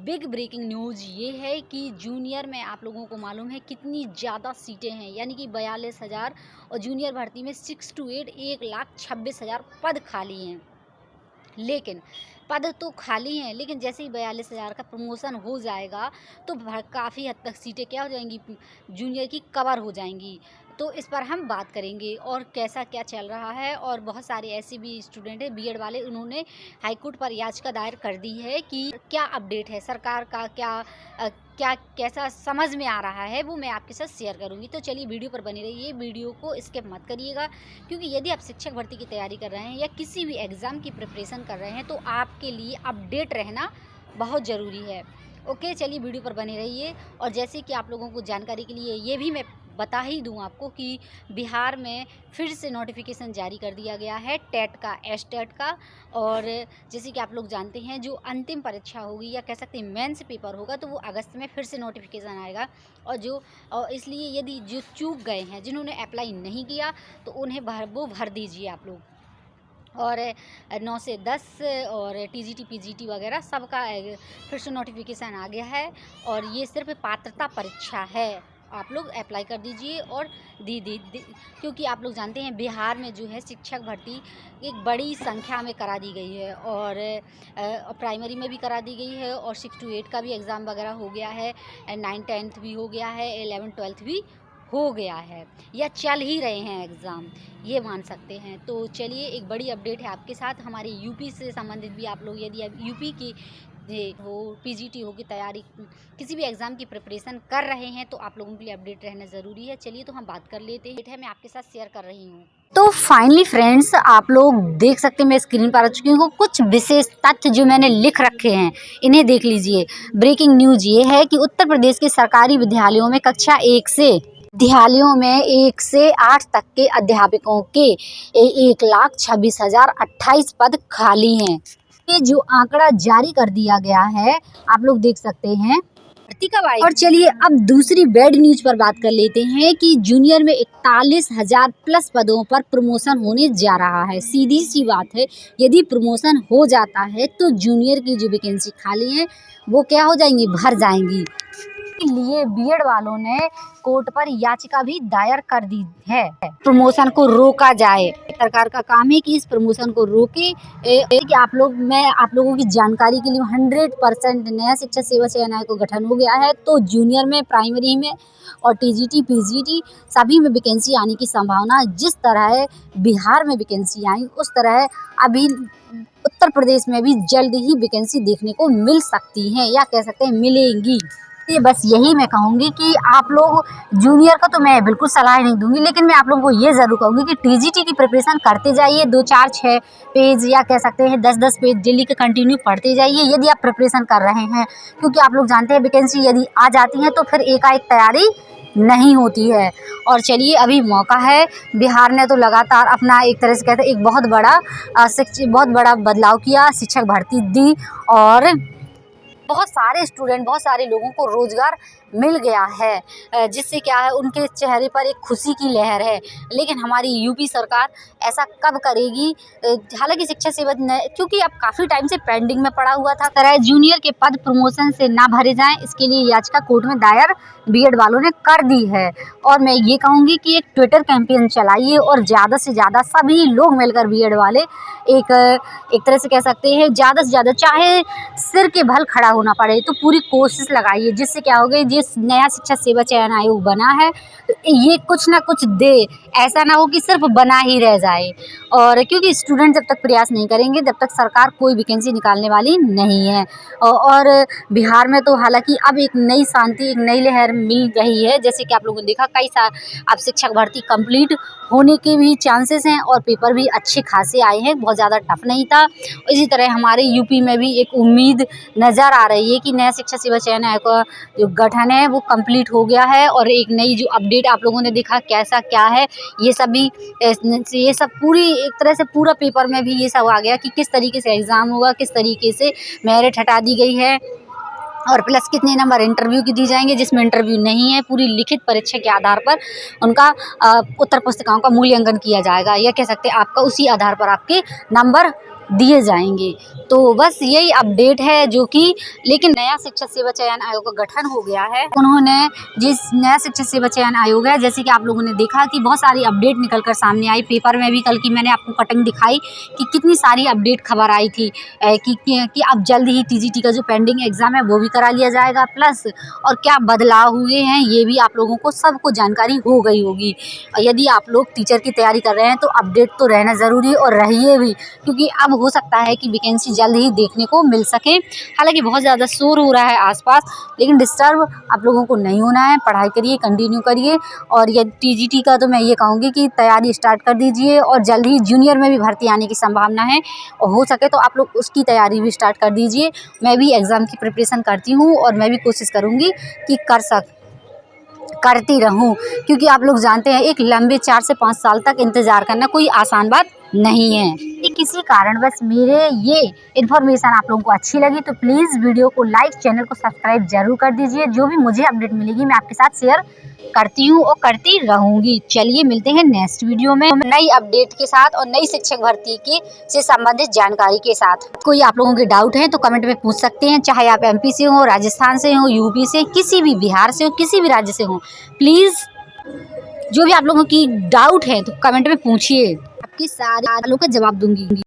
Big breaking news ये है कि जूनियर में आप लोगों को मालूम है कितनी ज़्यादा सीटें हैं, यानी कि 42,000 और जूनियर भर्ती में 6 to 8 1,26,000 पद खाली हैं। लेकिन पद तो खाली हैं, लेकिन जैसे ही 42,000 का प्रमोशन हो जाएगा तो काफ़ी हद तक सीटें क्या हो जाएंगी, जूनियर की कवर हो जाएंगी। तो इस पर हम बात करेंगे और कैसा क्या चल रहा है। और बहुत सारे ऐसे भी स्टूडेंट हैं बीएड वाले, उन्होंने हाईकोर्ट पर याचिका दायर कर दी है कि क्या अपडेट है सरकार का, क्या कैसा समझ में आ रहा है, वो मैं आपके साथ शेयर करूंगी। तो चलिए वीडियो पर बने रहिए, वीडियो को स्किप मत करिएगा, क्योंकि यदि आप शिक्षक भर्ती की तैयारी कर रहे हैं या किसी भी एग्ज़ाम की प्रिपरेशन कर रहे हैं तो आपके लिए अपडेट रहना बहुत ज़रूरी है। ओके, चलिए वीडियो पर बने रहिए। और जैसे कि आप लोगों को जानकारी के लिए ये भी मैं बता ही दूं आपको कि बिहार में फिर से नोटिफिकेशन जारी कर दिया गया है टेट का, एसटेट का। और जैसे कि आप लोग जानते हैं जो अंतिम परीक्षा होगी या कह सकते हैं मेंस पेपर होगा, तो वो अगस्त में फिर से नोटिफिकेशन आएगा। और इसलिए यदि जो चूक गए हैं, जिन्होंने अप्लाई नहीं किया, तो उन्हें वो भर दीजिए आप लोग। और 9 से 10 और टीजीटी पीजीटी वगैरह सबका फिर से नोटिफिकेशन आ गया है। और ये सिर्फ पात्रता परीक्षा है, आप लोग अप्लाई कर दीजिए और क्योंकि आप लोग जानते हैं बिहार में जो है शिक्षक भर्ती एक बड़ी संख्या में करा दी गई है। और प्राइमरी में भी करा दी गई है, और 6 to 8 का भी एग्ज़ाम वगैरह हो गया है, 9th 10th भी हो गया है, 11th 12th भी हो गया है, या चल ही रहे हैं एग्ज़ाम, ये मान सकते हैं। तो चलिए एक बड़ी अपडेट है आपके साथ, हमारे यूपी से संबंधित भी। आप लोग यदि यूपी की हो, पीजीटी हो की तैयारी, किसी भी एग्ज़ाम की प्रिपरेशन कर रहे हैं, तो आप लोगों के लिए अपडेट रहना ज़रूरी है। चलिए तो हम बात कर लेते हैं, मैं आपके साथ शेयर कर रही हूँ। तो फाइनली फ्रेंड्स, आप लोग देख सकते हैं मैं स्क्रीन पर आ चुकी हूँ। कुछ विशेष तथ्य जो मैंने लिख रखे हैं, इन्हें देख लीजिए। ब्रेकिंग न्यूज़ ये है कि उत्तर प्रदेश के सरकारी विद्यालयों में कक्षा 1 से 8 तक के अध्यापकों के 1,26,028 पद खाली हैं। ये जो आंकड़ा जारी कर दिया गया है, आप लोग देख सकते हैं। और चलिए अब दूसरी बैड न्यूज पर बात कर लेते हैं कि जूनियर में 41,000 प्लस पदों पर प्रमोशन होने जा रहा है। सीधी सी बात है, यदि प्रमोशन हो जाता है तो जूनियर की जो वैकेंसी खाली है वो क्या हो जाएंगी, भर जाएंगी। लिए बीएड वालों ने कोर्ट पर याचिका भी दायर कर दी है, प्रमोशन को रोका जाए। सरकार का काम है कि इस प्रमोशन को रोके। कि मैं आप लोगों की जानकारी के लिए 100% नया शिक्षा सेवा चयन आयोग का गठन हो गया है। तो जूनियर में, प्राइमरी में और टीजीटी पीजीटी सभी में वैकेंसी आने की संभावना, जिस तरह बिहार में वैकेंसी आई उस तरह अभी उत्तर प्रदेश में भी जल्द ही वैकेंसी देखने को मिल सकती है, या कह सकते हैं मिलेंगी। ये बस यही मैं कहूँगी कि आप लोग जूनियर का तो मैं बिल्कुल सलाह नहीं दूंगी, लेकिन मैं आप लोगों को ये ज़रूर कहूँगी कि टीजीटी की प्रिपरेशन करते जाइए। 2, 4, 6 पेज या कह सकते हैं 10-10 पेज डेली के कंटिन्यू पढ़ते जाइए यदि आप प्रिपरेशन कर रहे हैं, क्योंकि आप लोग जानते हैं वैकेंसी यदि आ जाती है तो फिर एकाएक तैयारी नहीं होती है। और चलिए अभी मौका है, बिहार ने तो लगातार अपना एक तरह से कहते हैं एक बहुत बड़ा बदलाव किया, शिक्षक भर्ती दी, और बहुत सारे स्टूडेंट, बहुत सारे लोगों को रोज़गार मिल गया है, जिससे क्या है उनके चेहरे पर एक खुशी की लहर है। लेकिन हमारी यूपी सरकार ऐसा कब करेगी? हालांकि शिक्षा सेवा क्योंकि अब काफ़ी टाइम से पेंडिंग में पड़ा हुआ था, तरह जूनियर के पद प्रमोशन से ना भरे जाएं, इसके लिए याचिका कोर्ट में दायर बीएड वालों ने कर दी है। और मैं ये कहूँगी कि एक ट्विटर कैंपेन चलाइए और ज़्यादा से ज़्यादा सभी लोग मिलकर बीएड वाले एक तरह से कह सकते हैं ज़्यादा से ज़्यादा, चाहे सिर के बल खड़ा होना पड़े, तो पूरी कोशिश लगाइए। जिससे क्या होगा, जिस नया शिक्षा सेवा चयन आयोग बना है तो ये कुछ ना कुछ दे, ऐसा ना हो कि सिर्फ बना ही रह जाए। और क्योंकि स्टूडेंट जब तक प्रयास नहीं करेंगे तब तक सरकार कोई वैकेंसी निकालने वाली नहीं है। और बिहार में तो हालांकि अब एक नई शांति, एक नई लहर मिल रही है। जैसे कि आप लोगों ने देखा कई अब शिक्षक भर्ती कंप्लीट होने के भी चांसेस हैं और पेपर भी अच्छे खासे आए हैं, बहुत ज़्यादा टफ नहीं था। इसी तरह हमारे यूपी में भी एक उम्मीद नज़र आ रही है कि नया शिक्षा सेवा चयन आयोग का जो गठन है वो कंप्लीट हो गया है। और एक नई जो अपडेट आप लोगों ने देखा कैसा क्या है, ये सब पूरी एक तरह से पूरा पेपर में भी ये सब आ गया कि किस तरीके से एग्ज़ाम हुआ, किस तरीके से मेरिट हटा दी गई है, और प्लस कितने नंबर इंटरव्यू की दी जाएंगे, जिसमें इंटरव्यू नहीं है, पूरी लिखित परीक्षा के आधार पर उनका उत्तर पुस्तिकाओं का मूल्यांकन किया जाएगा, या कह सकते हैं आपका उसी आधार पर आपके नंबर दिए जाएंगे। तो बस यही अपडेट है जो कि, लेकिन नया शिक्षक सेवा चयन आयोग का गठन हो गया है। उन्होंने जिस नया शिक्षक सेवा चयन आयोग है, जैसे कि आप लोगों ने देखा कि बहुत सारी अपडेट निकल कर सामने आई। पेपर में भी कल की मैंने आपको कटिंग दिखाई कि कितनी सारी अपडेट खबर आई थी कि अब जल्द ही टीजीटी का जो पेंडिंग एग्जाम है वो भी करा लिया जाएगा, प्लस और क्या बदलाव हुए हैं ये भी आप लोगों को सबको जानकारी हो गई होगी। यदि आप लोग टीचर की तैयारी कर रहे हैं तो अपडेट तो रहना ज़रूरी है और रहिए भी, क्योंकि अब हो सकता है कि वैकेंसी जल्द ही देखने को मिल सके। हालांकि बहुत ज़्यादा शोर हो रहा है आसपास, लेकिन डिस्टर्ब आप लोगों को नहीं होना है। पढ़ाई करिए, कंटिन्यू करिए। और ये टीजीटी का तो मैं ये कहूँगी कि तैयारी स्टार्ट कर दीजिए, और जल्द ही जूनियर में भी भर्ती आने की संभावना है, और हो सके तो आप लोग उसकी तैयारी भी स्टार्ट कर दीजिए। मैं भी एग्ज़ाम की प्रिपरेशन करती हूँ और मैं भी कोशिश करूँगी कि करती रहूं, क्योंकि आप लोग जानते हैं एक लंबे 4 से 5 साल तक इंतज़ार करना कोई आसान बात नहीं है। यदि किसी कारण बस मेरे ये इन्फॉर्मेशन आप लोगों को अच्छी लगी तो प्लीज़ वीडियो को लाइक, चैनल को सब्सक्राइब जरूर कर दीजिए। जो भी मुझे अपडेट मिलेगी मैं आपके साथ शेयर करती हूँ और करती रहूंगी। चलिए मिलते हैं नेक्स्ट वीडियो में नई अपडेट के साथ और नई शिक्षक भर्ती की से संबंधित जानकारी के साथ। कोई आप लोगों के डाउट है तो कमेंट में पूछ सकते हैं, चाहे आप एमपी से हो, राजस्थान से हो, यूपी से, किसी भी, बिहार से हो, किसी भी राज्य से हो। प्लीज़ जो भी आप लोगों की डाउट है तो कमेंट में पूछिए, आपकी सारे सवालों का जवाब दूंगी।